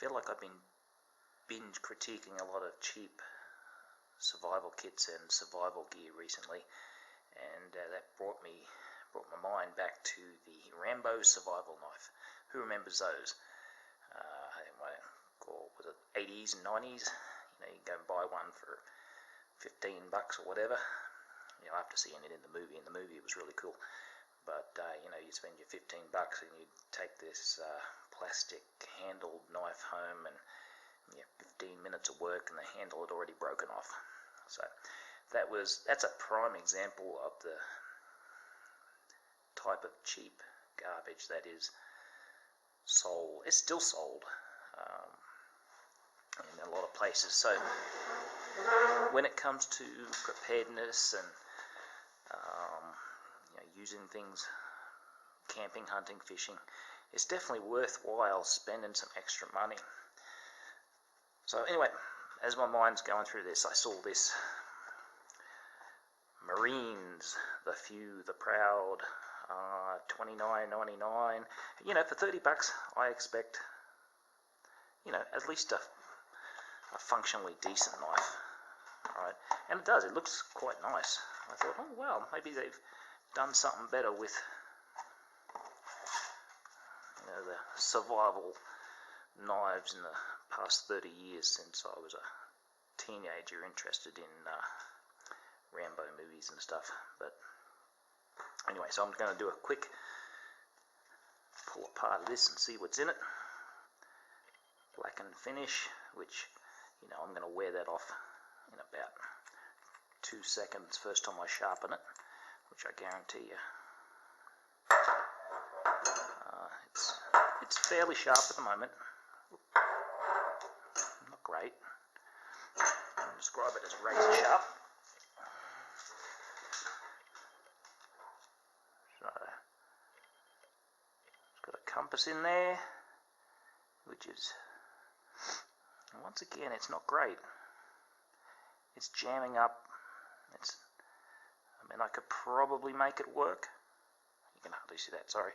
feel like I've been binge critiquing a lot of cheap survival kits and survival gear recently, and that brought my mind back to the Rambo survival knife. Who remembers those? Was it 80s and 90s? You can go and buy one for $15 or whatever. After seeing it in the movie it was really cool. But you spend your $15 and you take this plastic handled knife home, and 15 minutes of work and the handle had already broken off. So that's a prime example of the type of cheap garbage that is sold. It's still sold in a lot of places. So when it comes to preparedness and using things, camping, hunting, fishing, it's definitely worthwhile spending some extra money. So anyway, as my mind's going through this, I saw this Marines, the few, the proud, $29.99. For $30, I expect, at least a functionally decent knife. Alright, and it does. It looks quite nice. I thought, oh wow, maybe they've done something better with, the survival knives in the past 30 years since I was a teenager interested in Rambo movies and stuff. But anyway, so I'm going to do a quick pull apart of this and see what's in it. Blacken finish, which I'm going to wear that off in about 2 seconds first time I sharpen it, which I guarantee you it's fairly sharp at the moment. Not great. I'll describe it as razor sharp. So it's got a compass in there, which is, once again, it's not great. It's jamming up. I could probably make it work. You can hardly see that, sorry.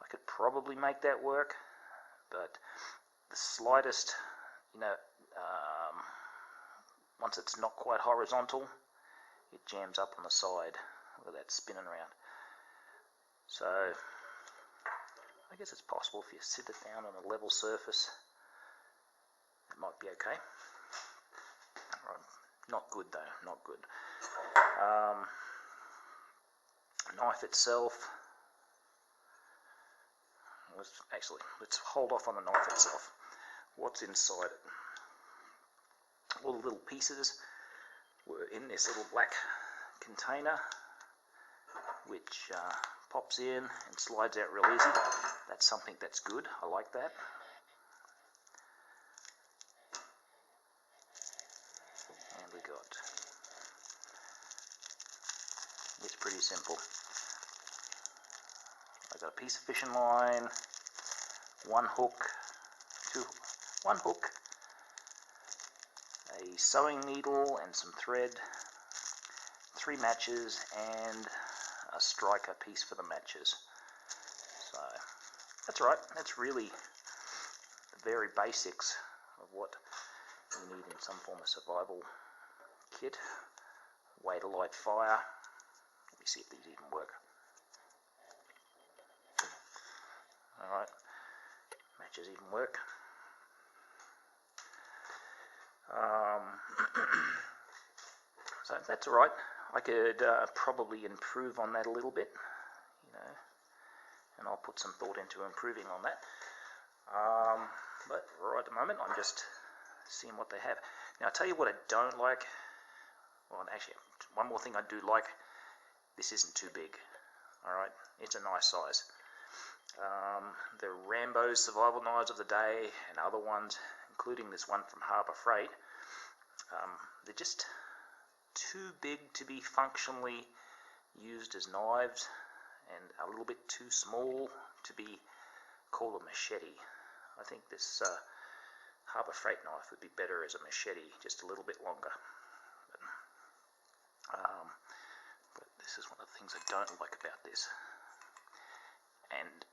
I could probably make that work, but the slightest, once it's not quite horizontal, it jams up on the side. Look at that spinning around. So I guess it's possible if you sit it down on a level surface, it might be okay. Not good though, not good. Knife itself, let's hold off on the knife itself. What's inside it? All the little pieces were in this little black container, which pops in and slides out real easy. That's something that's good. I like that. And we got, it's pretty simple. I got a piece of fishing line, one hook, a sewing needle and some thread, 3 matches, and a striker piece for the matches. So that's right. That's really the very basics of what you need in some form of survival kit. Way to light fire. Let me see if these even work. Alright, matches even work. So that's alright. I could probably improve on that a little bit, and I'll put some thought into improving on that. But right at the moment, I'm just seeing what they have. Now, I'll tell you what I don't like. Well, actually, one more thing I do like. This isn't too big. Alright, it's a nice size. The Rambo survival knives of the day and other ones, including this one from Harbor Freight, they're just too big to be functionally used as knives, and a little bit too small to be called a machete. I think this Harbor Freight knife would be better as a machete, just a little bit longer. But this is one of the things I don't like about this. And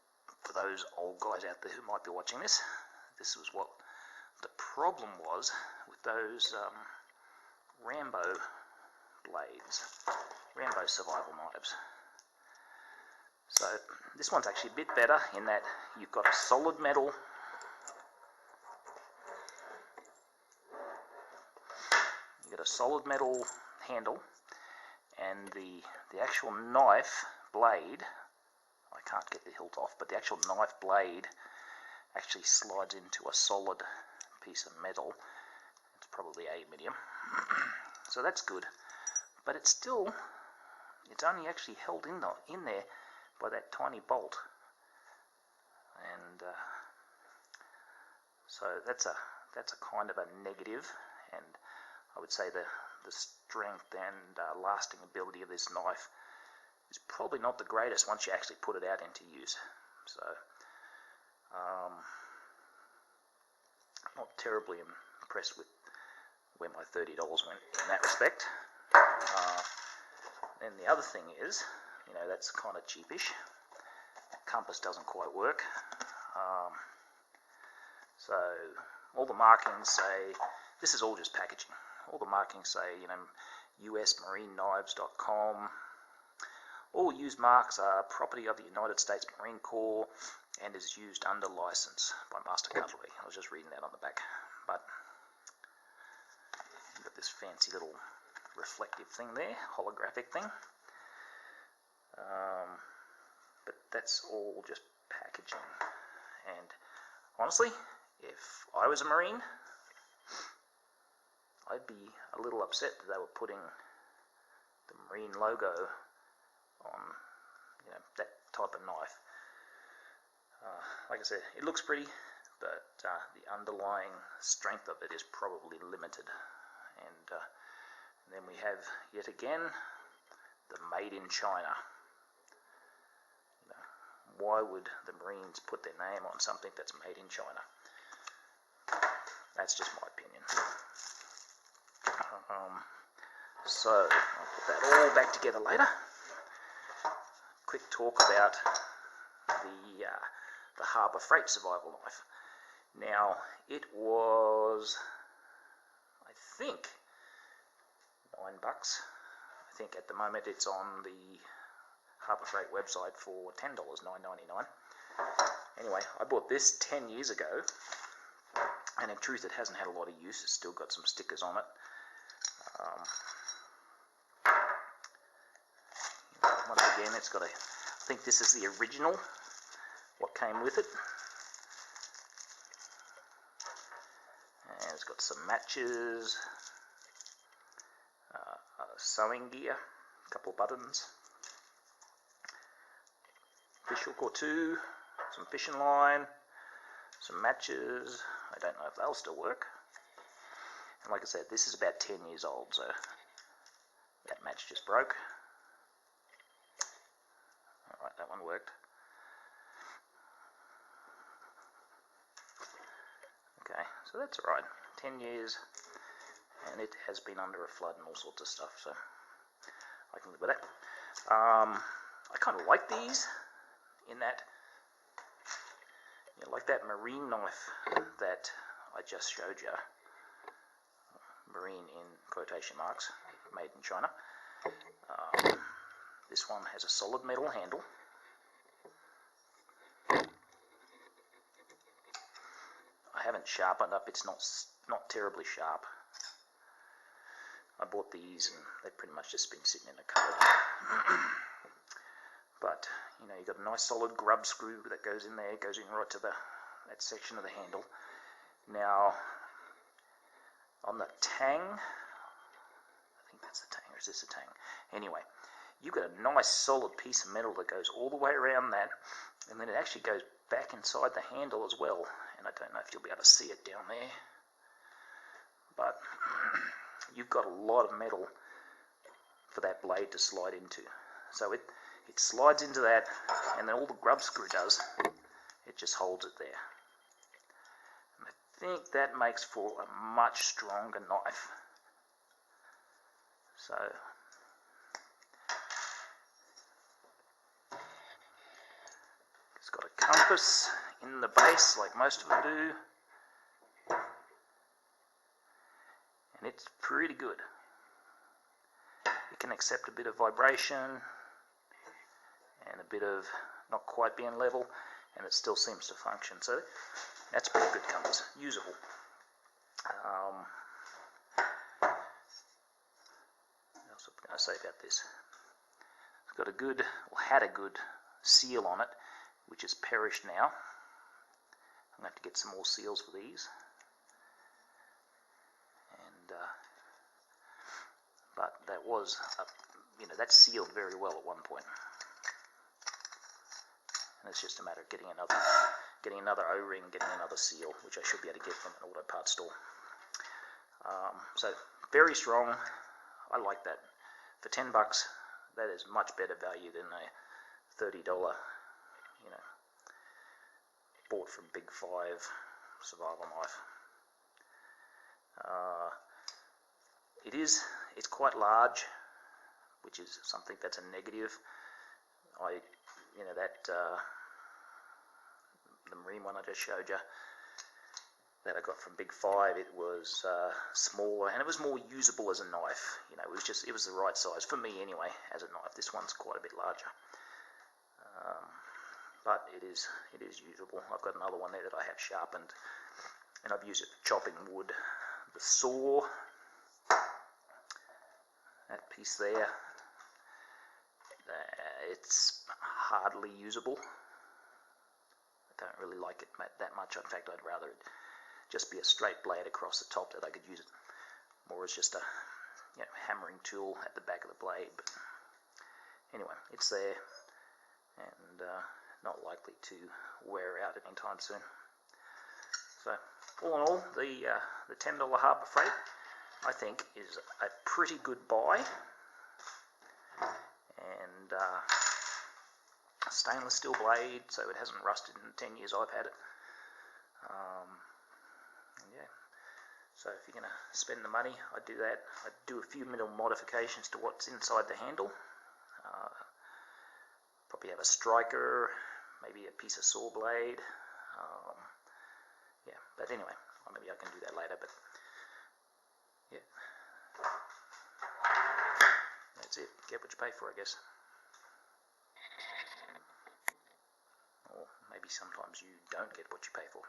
for those old guys out there who might be watching this, this was what The problem was with those Rambo blades, Rambo survival knives. So this one's actually a bit better in that you've got a solid metal handle, and the actual knife blade, I can't get the hilt off, but the actual knife blade actually slides into a solid piece of metal. It's probably aluminium. So that's good, but it's only actually held in there by that tiny bolt, and so that's a kind of a negative. And I would say the strength and lasting ability of this knife is probably not the greatest once you actually put it out into use. So not terribly impressed with where my $30 went in that respect. And the other thing is, that's kind of cheapish. Compass doesn't quite work. So all the markings say, this is all just packaging. All the markings say, usmarineknives.com. All used marks are property of the United States Marine Corps and is used under license by Master Cutlery. I was just reading that on the back. But you've got this fancy little reflective thing there, holographic thing. But that's all just packaging. And honestly, if I was a Marine, I'd be a little upset that they were putting the Marine logo on, that type of knife. Like I said, it looks pretty, but the underlying strength of it is probably limited. And then we have, yet again, the made in China. Why would the Marines put their name on something that's made in China? That's just my opinion. So I'll put that all back together later. Quick talk about the Harbour Freight survival knife. Now, it was, I think, $9. I think at the moment it's on the Harbour Freight website for $10, $9.99. Anyway, I bought this 10 years ago, and in truth it hasn't had a lot of use. It's still got some stickers on it. Once again, it's got I think this is the original, what came with it. And it's got some matches, sewing gear, a couple of buttons, fish hook or two, some fishing line, some matches. I don't know if they'll still work. And like I said, this is about 10 years old, so that match just broke. Alright, that one worked. Okay, so that's alright. 10 years, and it has been under a flood and all sorts of stuff, so I can live with that. I kind of like these, in that, like that marine knife that I just showed you. Marine in quotation marks, made in China. This one has a solid metal handle. I haven't sharpened up, it's not terribly sharp. I bought these and they've pretty much just been sitting in a cupboard. But, you've got a nice solid grub screw that goes in there, goes in right to that section of the handle. Now, on the tang, I think that's the tang, or is this a tang? Anyway, you've got a nice solid piece of metal that goes all the way around that, and then it actually goes back inside the handle as well. And I don't know if you'll be able to see it down there, but you've got a lot of metal for that blade to slide into. So it slides into that, and then all the grub screw does, it just holds it there. And I think that makes for a much stronger knife. So it's got a compass in the base, like most of them do. and it's pretty good. It can accept a bit of vibration and a bit of not quite being level, and it still seems to function. So that's pretty good compass, usable. What else am I going to say about this? It's got a good, or had a good seal on it, which has perished now. I'm going to have to get some more seals for these. And but that was, that sealed very well at one point. And it's just a matter of getting another O-ring, getting another seal, which I should be able to get from an auto parts store. So very strong. I like that. For $10, that is much better value than a $30, bought from Big 5 survival knife. It's quite large, which is something that's a negative. The marine one I just showed you, that I got from Big 5, it was smaller, and it was more usable as a knife. It was the right size for me anyway as a knife. This one's quite a bit larger, but it is usable. I've got another one there that I have sharpened, and I've used it for chopping wood. The saw, that piece there, it's hardly usable. I don't really like it that much. In fact, I'd rather it just be a straight blade across the top, that I could use it more as just a hammering tool at the back of the blade. But anyway, it's there, and not likely to wear out anytime soon. So all in all, the $10 Harbor Freight, I think, is a pretty good buy. And stainless steel blade, so it hasn't rusted in the 10 years I've had it. Yeah, so if you're going to spend the money, I'd do that. I'd do a few little modifications to what's inside the handle. Probably have a striker, maybe a piece of saw blade. Yeah, but anyway, maybe I can do that later. But yeah, that's it. Get what you pay for, I guess. Or maybe sometimes you don't get what you pay for.